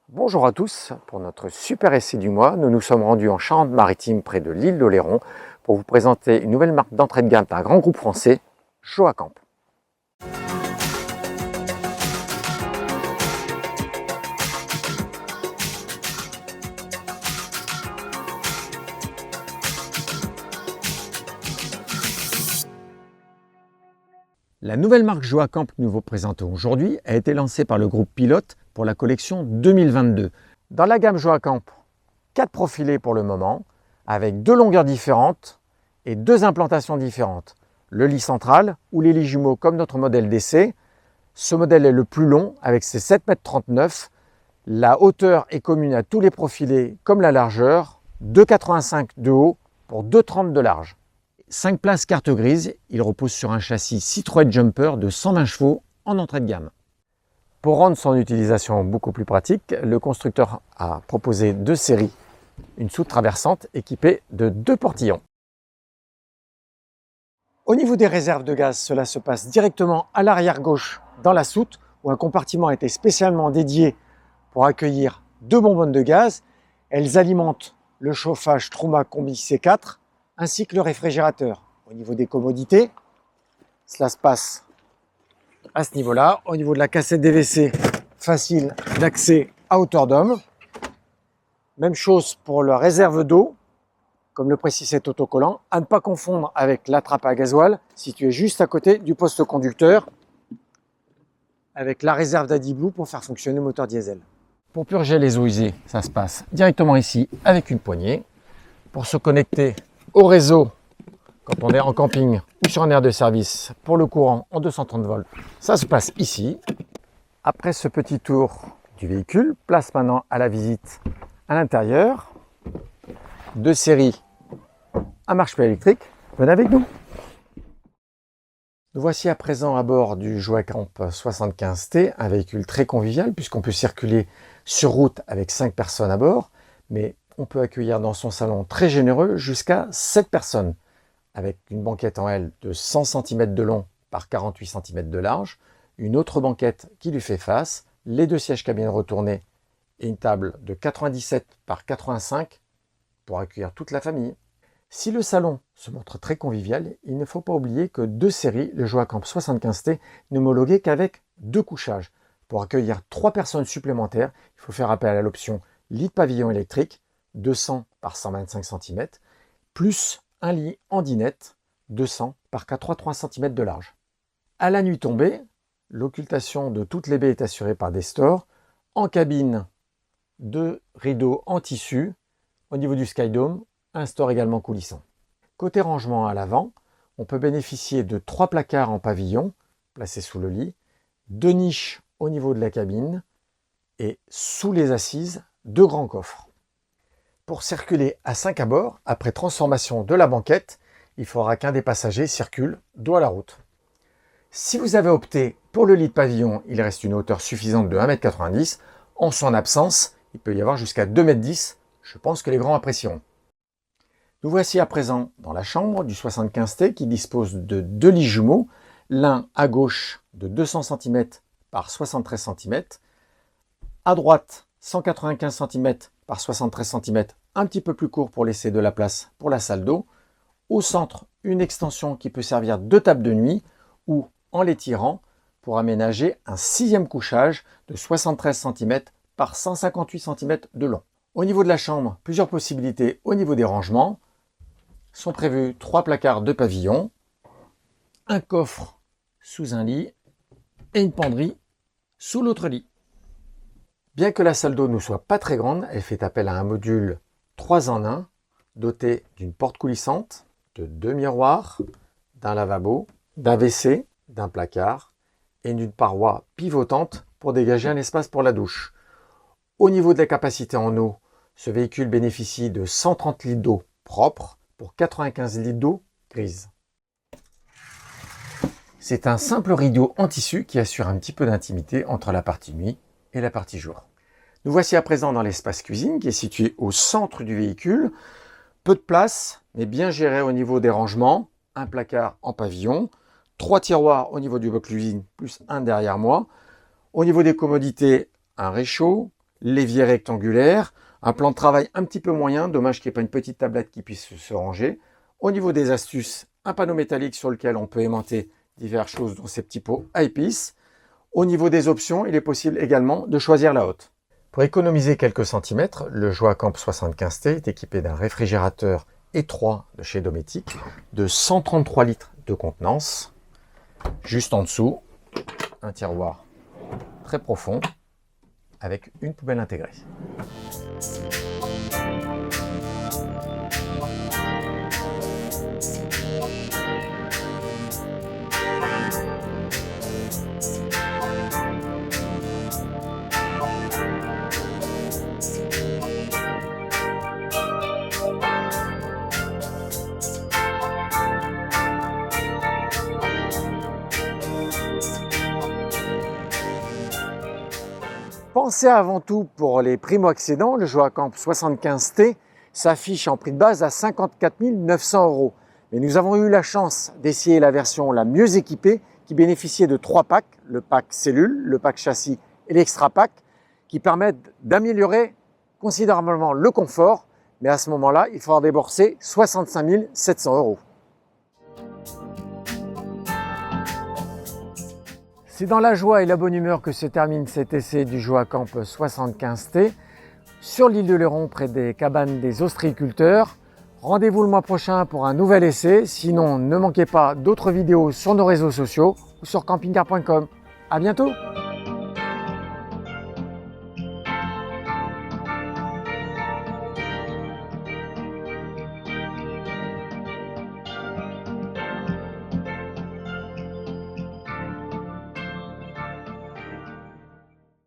Bonjour à tous, pour notre super essai du mois, nous nous sommes rendus en Charente-Maritime près de l'île d'Oléron pour vous présenter une nouvelle marque d'entrée de gamme d'un grand groupe français, Joacamp. La nouvelle marque Joacamp que nous vous présentons aujourd'hui a été lancée par le groupe Pilote pour la collection 2022. Dans la gamme Joacamp, 4 profilés pour le moment, avec 2 longueurs différentes et 2 implantations différentes. Le lit central ou les lits jumeaux comme notre modèle d'essai. Ce modèle est le plus long avec ses 7,39 m. La hauteur est commune à tous les profilés comme la largeur, 2,85 m de haut pour 2,30 m de large. 5 places carte grise, il repose sur un châssis Citroën Jumper de 120 chevaux en entrée de gamme. Pour rendre son utilisation beaucoup plus pratique, le constructeur a proposé 2 séries, une soute traversante équipée de 2 portillons. Au niveau des réserves de gaz, cela se passe directement à l'arrière gauche dans la soute où un compartiment a été spécialement dédié pour accueillir 2 bonbonnes de gaz. Elles alimentent le chauffage Truma Combi C4 ainsi que le réfrigérateur. Au niveau des commodités, cela se passe à ce niveau-là. Au niveau de la cassette des WC, facile d'accès à hauteur d'homme. Même chose pour la réserve d'eau, comme le précise cet autocollant, à ne pas confondre avec la trappe à gasoil, située juste à côté du poste conducteur, avec la réserve d'AdiBlue pour faire fonctionner le moteur diesel. Pour purger les eaux usées, ça se passe directement ici avec une poignée. Pour se connecter au réseau, quand on est en camping ou sur un aire de service, pour le courant en 230 volts, ça se passe ici. Après ce petit tour du véhicule, place maintenant à la visite à l'intérieur. 2 séries à marche électrique. Venez avec nous. Nous voici à présent à bord du Joacamp 75T, un véhicule très convivial puisqu'on peut circuler sur route avec 5 personnes à bord, mais on peut accueillir dans son salon très généreux jusqu'à 7 personnes, avec une banquette en L de 100 cm de long par 48 cm de large, une autre banquette qui lui fait face, les 2 sièges cabine retournés et une table de 97 par 85 pour accueillir toute la famille. Si le salon se montre très convivial, il ne faut pas oublier que 2 séries, le Joacamp 75T, n'est homologué qu'avec 2 couchages. Pour accueillir 3 personnes supplémentaires, il faut faire appel à l'option lit de pavillon électrique, 200 par 125 cm, plus un lit en dinette, 200 par 83 cm de large. À la nuit tombée, l'occultation de toutes les baies est assurée par des stores. En cabine, 2 rideaux en tissu. Au niveau du Skydome, un store également coulissant. Côté rangement à l'avant, on peut bénéficier de 3 placards en pavillon placés sous le lit, 2 niches au niveau de la cabine et sous les assises, 2 grands coffres. Pour circuler à 5 à bord, après transformation de la banquette, il faudra qu'un des passagers circule dos à la route. Si vous avez opté pour le lit de pavillon, il reste une hauteur suffisante de 1,90 m. En son absence, il peut y avoir jusqu'à 2,10 m. Je pense que les grands apprécieront. Nous voici à présent dans la chambre du 75T qui dispose de 2 lits jumeaux, l'un à gauche de 200 cm par 73 cm, à droite 195 cm par 73 cm, un petit peu plus court pour laisser de la place pour la salle d'eau. Au centre, une extension qui peut servir de table de nuit ou en l'étirant pour aménager un 6e couchage de 73 cm par 158 cm de long. Au niveau de la chambre, plusieurs possibilités au niveau des rangements. Sont prévus 3 placards de pavillon, un coffre sous un lit et une penderie sous l'autre lit. Bien que la salle d'eau ne soit pas très grande, elle fait appel à un module 3 en 1 doté d'une porte coulissante, de 2 miroirs, d'un lavabo, d'un WC, d'un placard et d'une paroi pivotante pour dégager un espace pour la douche. Au niveau de la capacité en eau, ce véhicule bénéficie de 130 litres d'eau propre pour 95 litres d'eau grise. C'est un simple rideau en tissu qui assure un petit peu d'intimité entre la partie nuit et la partie jour. Nous voici à présent dans l'espace cuisine qui est situé au centre du véhicule. Peu de place, mais bien géré au niveau des rangements. Un placard en pavillon, 3 tiroirs au niveau du bloc cuisine, plus un derrière moi. Au niveau des commodités, un réchaud, l'évier rectangulaire, un plan de travail un petit peu moyen, dommage qu'il n'y ait pas une petite tablette qui puisse se ranger. Au niveau des astuces, un panneau métallique sur lequel on peut aimanter diverses choses dans ces petits pots à épices. Au niveau des options, il est possible également de choisir la haute. Pour économiser quelques centimètres, le Joacamp 75T est équipé d'un réfrigérateur étroit de chez Dometic de 133 litres de contenance. Juste en dessous, un tiroir très profond avec une poubelle intégrée. Pensez avant tout pour les primo-accédants, le Joacamp 75T s'affiche en prix de base à 54 900 €. Mais nous avons eu la chance d'essayer la version la mieux équipée qui bénéficiait de 3 packs, le pack cellule, le pack châssis et l'extra pack, qui permettent d'améliorer considérablement le confort. Mais à ce moment-là, il faudra débourser 65 700 €. C'est dans la joie et la bonne humeur que se termine cet essai du Joacamp 75T sur l'île de Léron, près des cabanes des ostréiculteurs. Rendez-vous le mois prochain pour un nouvel essai. Sinon, ne manquez pas d'autres vidéos sur nos réseaux sociaux ou sur campingcar.com. À bientôt!